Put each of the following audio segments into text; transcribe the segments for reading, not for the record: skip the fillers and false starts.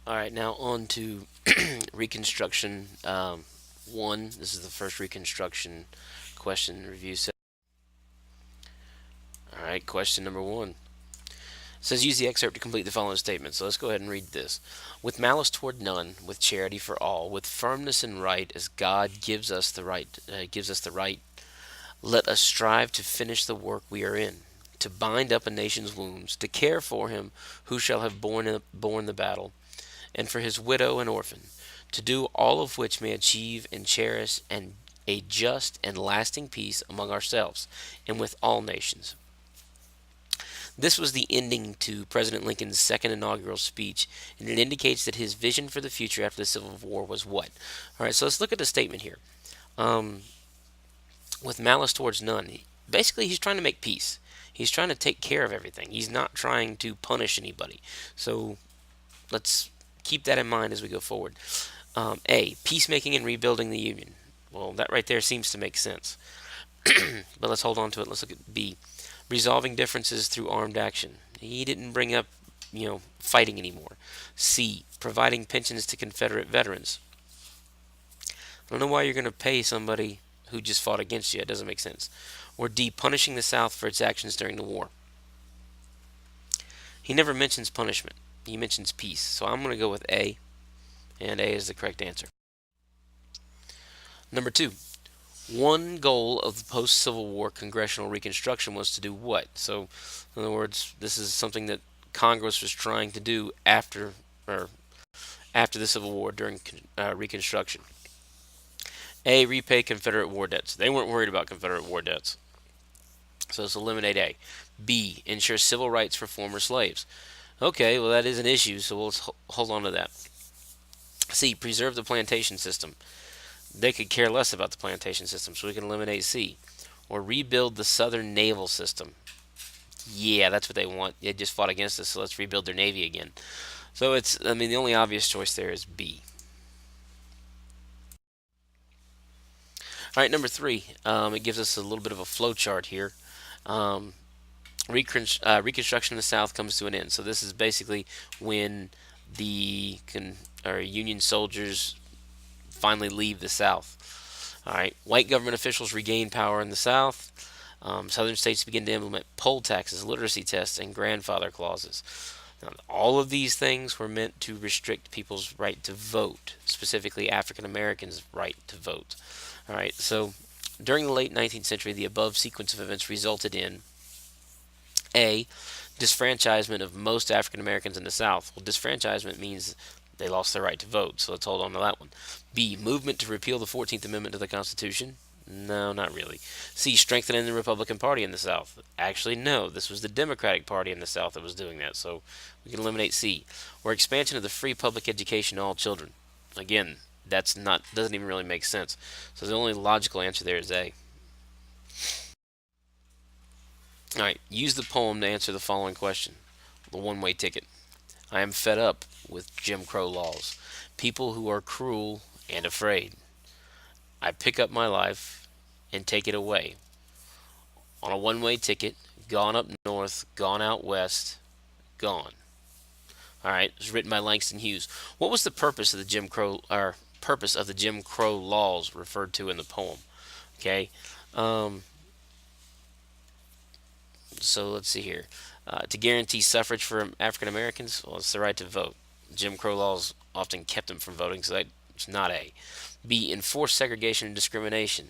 All right, now on to Reconstruction 1. This is the first Reconstruction question review set. All right, question number 1. It says use the excerpt to complete the following statement. So let's go ahead and read this. With malice toward none, with charity for all, with firmness and right, as God gives us the right. Let us strive to finish the work we are in, to bind up a nation's wounds, to care for him who shall have borne the battle, and for his widow and orphan, to do all of which may achieve and cherish a just and lasting peace among ourselves and with all nations. This was the ending to President Lincoln's second inaugural speech, and it indicates that his vision for the future after the Civil War was what? All right, so let's look at the statement here. Um, with malice towards none, basically he's trying to make peace. He's trying to take care of everything. He's not trying to punish anybody. So let's keep that in mind as we go forward. A. Peacemaking and rebuilding the Union. Well, that right there seems to make sense. But let's hold on to it. Let's look at B. Resolving differences through armed action. He didn't bring up, fighting anymore. C. Providing pensions to Confederate veterans. I don't know why you're going to pay somebody who just fought against you. It doesn't make sense. Or D. Punishing the South for its actions during the war. He never mentions punishment. He mentions peace. So I'm going to go with A, and A is the correct answer. Number 2. One goal of the post Civil War congressional reconstruction was to do what? So, in other words, this is something that Congress was trying to do after the Civil War during Reconstruction. A. Repay Confederate war debts. They weren't worried about Confederate war debts. So let's eliminate A. B. Ensure civil rights for former slaves. Okay, well, that is an issue, so let's hold on to that. C. Preserve the plantation system. They could care less about the plantation system, so we can eliminate C. Or rebuild the Southern naval system. Yeah, that's what they want. They just fought against us, so let's rebuild their navy again. So the only obvious choice there is B. All right, number 3. It gives us a little bit of a flow chart here. Reconstruction in the South comes to an end. So this is basically when the Union soldiers finally leave the South. All right, white government officials regain power in the South. Southern states begin to implement poll taxes, literacy tests, and grandfather clauses. Now, all of these things were meant to restrict people's right to vote, specifically African Americans' right to vote. All right, so during the late 19th century, the above sequence of events resulted in A. Disfranchisement of most African Americans in the South. Well, disfranchisement means they lost their right to vote, so let's hold on to that one. B. Movement to repeal the 14th Amendment to the Constitution. No, not really. C. Strengthening the Republican Party in the South. Actually, no. This was the Democratic Party in the South that was doing that, so we can eliminate C. Or expansion of the free public education to all children. Again, doesn't even really make sense. So the only logical answer there is A. All right, use the poem to answer the following question. The one-way ticket. I am fed up with Jim Crow laws. People who are cruel and afraid. I pick up my life and take it away. On a one-way ticket, gone up north, gone out west, gone. All right, it was written by Langston Hughes. What was the purpose of the Jim Crow laws referred to in the poem? Okay, so let's see here. To guarantee suffrage for African Americans, well, it's the right to vote. Jim Crow laws often kept them from voting, so that's not A. B. Enforce segregation and discrimination.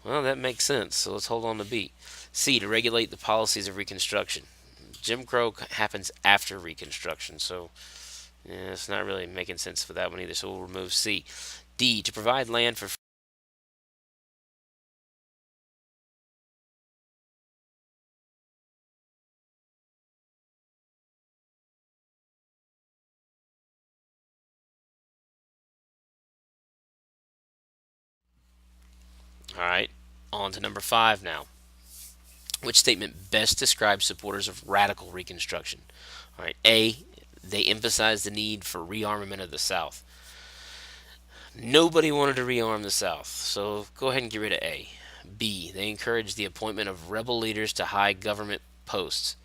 Well, that makes sense, so let's hold on to B. C. To regulate the policies of Reconstruction. Jim Crow happens after Reconstruction, so it's not really making sense for that one either, so we'll remove C. D. To provide land for All right, on to number 5 now. Which statement best describes supporters of radical Reconstruction? All right, A. They emphasize the need for rearmament of the South. Nobody wanted to rearm the South, so go ahead and get rid of A. B. They encourage the appointment of rebel leaders to high government posts.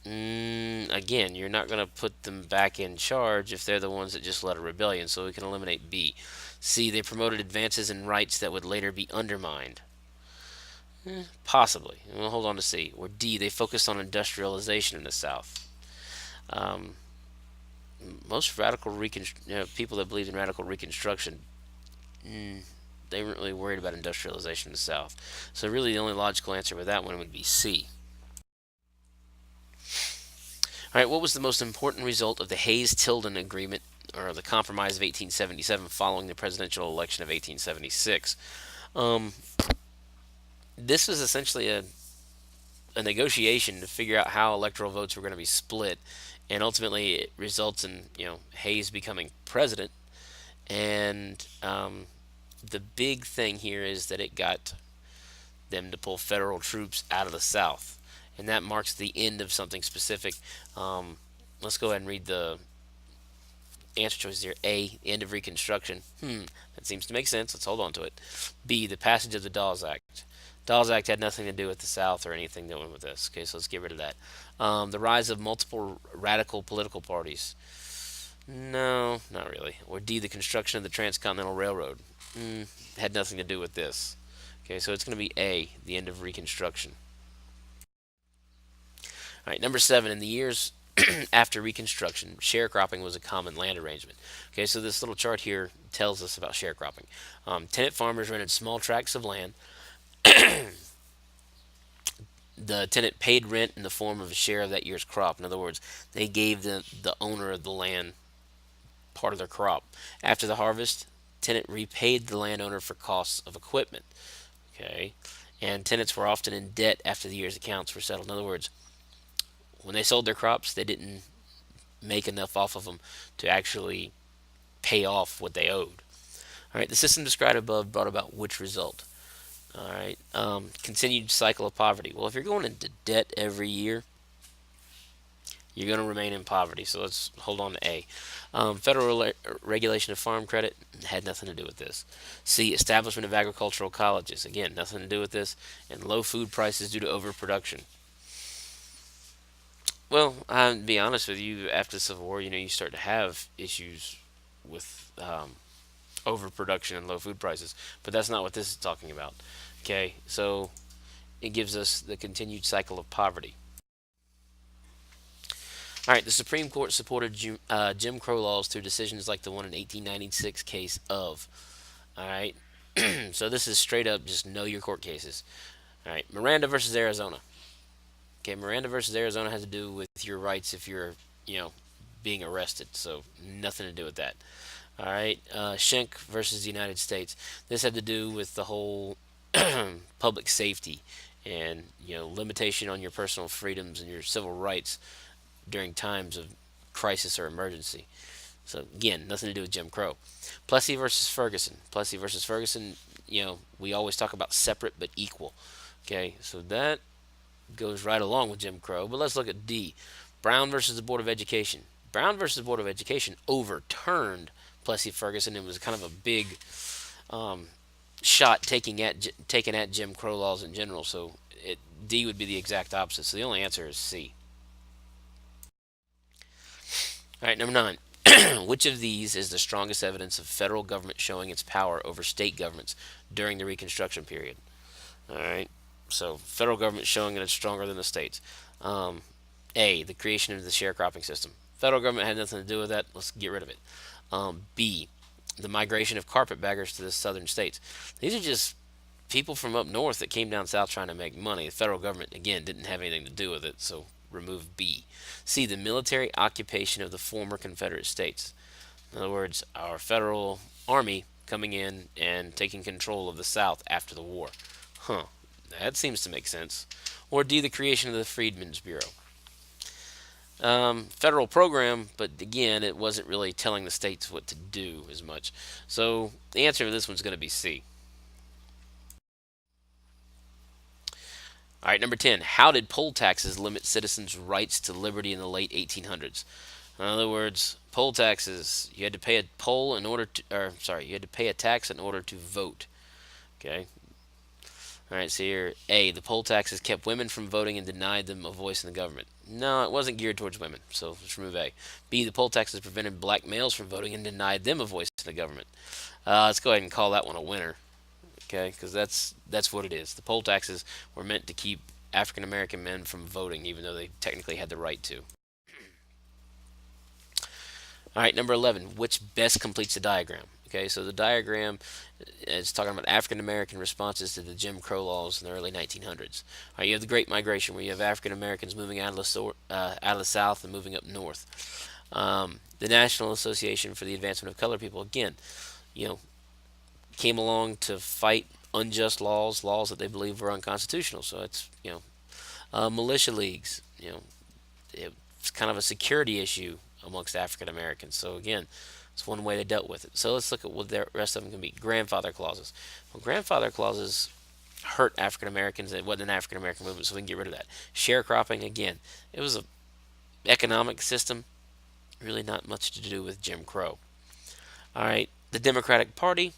Again, you're not going to put them back in charge if they're the ones that just led a rebellion, so we can eliminate B. C, they promoted advances in rights that would later be undermined. Possibly. We'll hold on to C. Or D, they focused on industrialization in the South. Um, Most people that believed in radical Reconstruction, mm, they weren't really worried about industrialization in the South. So really, the only logical answer with that one would be C. All right, what was the most important result of the Hayes-Tilden Agreement, or the Compromise of 1877, following the presidential election of 1876? Um, this was essentially a negotiation to figure out how electoral votes were going to be split, and ultimately it results in Hayes becoming president. And the big thing here is that it got them to pull federal troops out of the South, and that marks the end of something specific. Um, let's go ahead and read the answer choices here. A, the end of Reconstruction. That seems to make sense. Let's hold on to it. B, the passage of the Dawes Act. Dawes Act had nothing to do with the South or anything that went with this. Okay, so let's get rid of that. The rise of multiple radical political parties. No, not really. Or D, the construction of the Transcontinental Railroad. Had nothing to do with this. Okay, so it's going to be A, the end of Reconstruction. All right, number 7. In the years after Reconstruction, sharecropping was a common land arrangement. Okay, so this little chart here tells us about sharecropping. Tenant farmers rented small tracts of land. The tenant paid rent in the form of a share of that year's crop. In other words, they gave the owner of the land part of their crop. After the harvest, tenant repaid the landowner for costs of equipment. Okay, and tenants were often in debt after the year's accounts were settled. In other words, when they sold their crops, they didn't make enough off of them to actually pay off what they owed. All right, the system described above brought about which result? All right, continued cycle of poverty. Well, if you're going into debt every year, you're going to remain in poverty. So let's hold on to A. Federal regulation of farm credit had nothing to do with this. C. Establishment of agricultural colleges. Again, nothing to do with this. And low food prices due to overproduction. Well, to be honest with you, after the Civil War, you start to have issues with overproduction and low food prices. But that's not what this is talking about. Okay, so it gives us the continued cycle of poverty. All right, the Supreme Court supported Jim Crow laws through decisions like the one in 1896 case of. All right, so this is straight up just know your court cases. All right, Miranda versus Arizona. Okay, Miranda versus Arizona has to do with your rights if you're, you know, being arrested. So nothing to do with that. All right, Schenck versus the United States. This had to do with the whole public safety and limitation on your personal freedoms and your civil rights during times of crisis or emergency. So again, nothing to do with Jim Crow. Plessy versus Ferguson. Plessy versus Ferguson. We always talk about separate but equal. Okay, so that goes right along with Jim Crow. But let's look at D. Brown versus the Board of Education. Brown versus the Board of Education overturned Plessy Ferguson. It was kind of a big um, shot taken at Jim Crow laws in general. So D would be the exact opposite. So the only answer is C. All right, number 9. Which of these is the strongest evidence of federal government showing its power over state governments during the Reconstruction period? All right, so federal government showing that it's stronger than the states. Um, A, the creation of the sharecropping system. Federal government had nothing to do with that. Let's get rid of it. B, the migration of carpetbaggers to the southern states. These are just people from up north that came down south trying to make money. The federal government, again, didn't have anything to do with it, so remove B. C, the military occupation of the former Confederate states. In other words, our federal army coming in and taking control of the South after the war. Huh, that seems to make sense. Or D, the creation of the Freedmen's Bureau. Federal program, but again, it wasn't really telling the states what to do as much. So the answer to this one's going to be C. All right, number 10. How did poll taxes limit citizens' rights to liberty in the late 1800s? In other words, poll taxes, you had to pay a poll in order to, or sorry, you had to pay a tax in order to vote. Okay. All right, so here, A, the poll taxes kept women from voting and denied them a voice in the government. No, it wasn't geared towards women, so let's remove A. B, the poll taxes prevented black males from voting and denied them a voice in the government. Let's go ahead and call that one a winner, okay? Because that's what it is. The poll taxes were meant to keep African American men from voting, even though they technically had the right to. All right, number 11, which best completes the diagram? Okay, so the diagram is talking about African American responses to the Jim Crow laws in the early 1900s. All right, you have the Great Migration, where you have African Americans moving out of the South and moving up north. The National Association for the Advancement of Colored People, again, you know, came along to fight unjust laws that they believed were unconstitutional. So it's, militia leagues, it's kind of a security issue amongst African Americans. So again, it's one way they dealt with it. So let's look at what the rest of them can be. Grandfather clauses. Well, grandfather clauses hurt African Americans. It wasn't an African American movement, so we can get rid of that. Sharecropping, again, it was an economic system, really not much to do with Jim Crow. All right, the Democratic Party.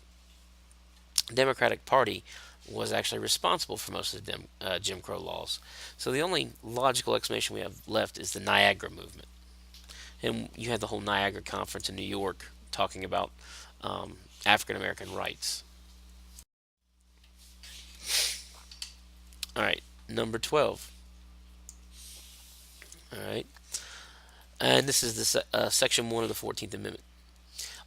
Democratic Party was actually responsible for most of the Jim Crow laws. So the only logical explanation we have left is the Niagara movement. And you had the whole Niagara Conference in New York talking about African American rights. All right, number 12. All right, and this is the section 1 of the 14th Amendment.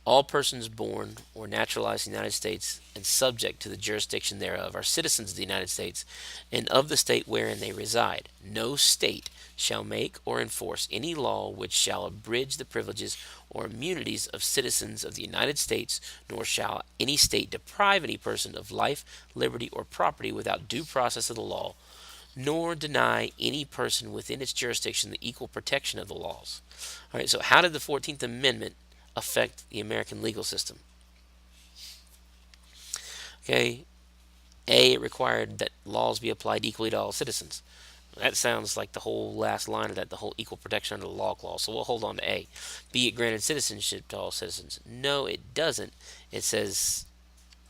All persons born or naturalized in the United States and subject to the jurisdiction thereof are citizens of the United States and of the state wherein they reside. No state shall make or enforce any law which shall abridge the privileges or immunities of citizens of the United States, nor shall any state deprive any person of life, liberty, or property without due process of the law, nor deny any person within its jurisdiction the equal protection of the laws. All right, so how did the 14th Amendment affect the American legal system? Okay, A, it required that laws be applied equally to all citizens. That sounds like the whole last line of that, the whole equal protection under the law clause. So we'll hold on to A. B, it granted citizenship to all citizens. No, it doesn't. It says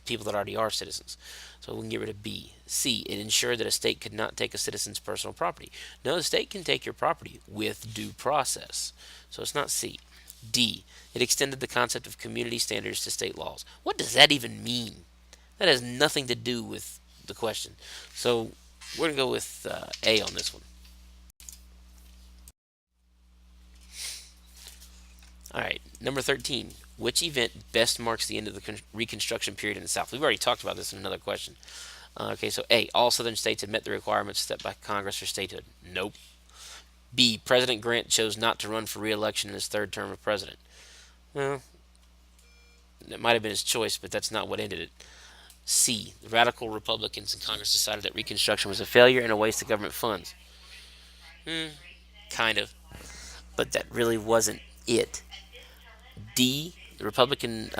people that already are citizens. So we can get rid of B. C, it ensured that a state could not take a citizen's personal property. No, the state can take your property with due process. So it's not C. D, it extended the concept of community standards to state laws. What does that even mean? That has nothing to do with the question. So we're going to go with A on this one. All right, number 13. Which event best marks the end of the Reconstruction period in the South? We've already talked about this in another question. Okay, so A, all southern states had met the requirements set by Congress for statehood. Nope. B, President Grant chose not to run for re-election in his third term of president. Well, it might have been his choice, but that's not what ended it. C, the radical Republicans in Congress decided that Reconstruction was a failure and a waste of government funds. Kind of, but that really wasn't it. D, the Republican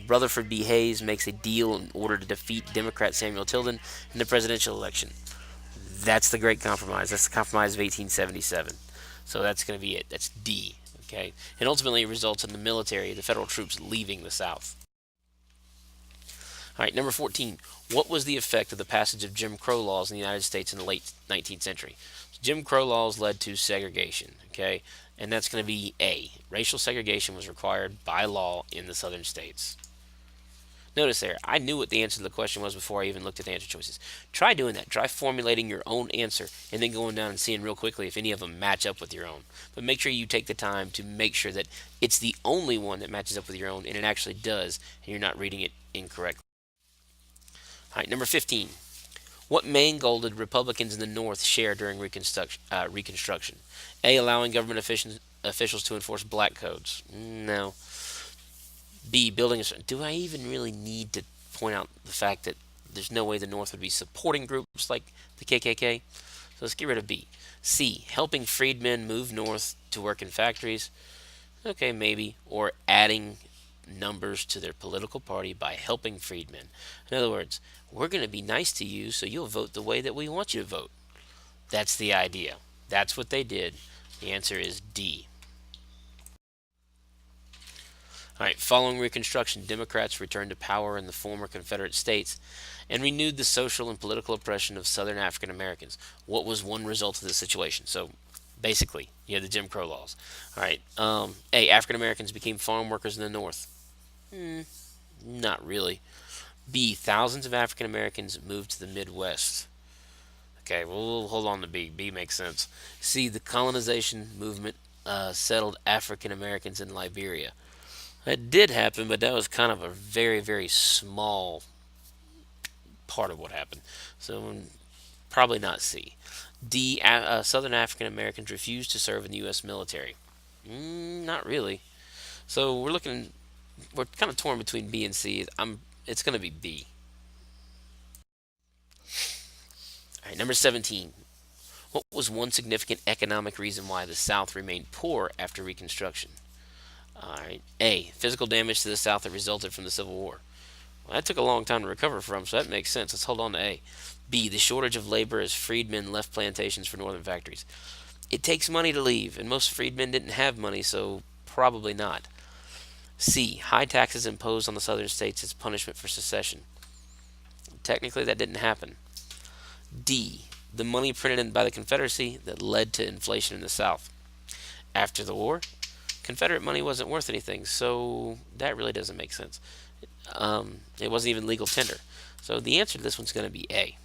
Rutherford B. Hayes makes a deal in order to defeat Democrat Samuel Tilden in the presidential election. That's the Great Compromise. That's the Compromise of 1877. So that's going to be it. That's D. Okay, and ultimately it results in the military, the federal troops, leaving the South. All right, number 14. What was the effect of the passage of Jim Crow laws in the United States in the late 19th century? Jim Crow laws led to segregation. Okay, and that's going to be A. Racial segregation was required by law in the southern states. Notice there, I knew what the answer to the question was before I even looked at the answer choices. Try doing that. Try formulating your own answer and then going down and seeing real quickly if any of them match up with your own. But make sure you take the time to make sure that it's the only one that matches up with your own, and it actually does, and you're not reading it incorrectly. All right, number 15. What main goal did Republicans in the North share during Reconstruction? A. Allowing government officials to enforce black codes. No. B. Building a. Do I even really need to point out the fact that there's no way the North would be supporting groups like the KKK? So let's get rid of B. C. Helping freedmen move north to work in factories. Okay, maybe. Or adding numbers to their political party by helping freedmen. In other words, we're going to be nice to you so you'll vote the way that we want you to vote. That's the idea. That's what they did. The answer is D. All right, following Reconstruction, Democrats returned to power in the former Confederate states and renewed the social and political oppression of Southern African Americans. What was one result of this situation? So, Basically, you had the Jim Crow laws. All right. A. African Americans became farm workers in the North. Not really. B. Thousands of African Americans moved to the Midwest. Okay, well, we'll hold on to B. B makes sense. C. The colonization movement settled African Americans in Liberia. That did happen, but that was kind of a very, very small part of what happened. So probably not C. D. Southern African Americans refused to serve in the U.S. military. Not really. So we're kind of torn between B and C. It's going to be B. All right, number 17. What was one significant economic reason why the South remained poor after Reconstruction? All right. A. Physical damage to the South that resulted from the Civil War. Well, that took a long time to recover from, so that makes sense. Let's hold on to A. B. The shortage of labor as freedmen left plantations for northern factories. It takes money to leave, and most freedmen didn't have money, so probably not. C. High taxes imposed on the southern states as punishment for secession. Technically, that didn't happen. D. The money printed by the Confederacy that led to inflation in the South. After the war, Confederate money wasn't worth anything, so that really doesn't make sense. It wasn't even legal tender. So the answer to this one's going to be A.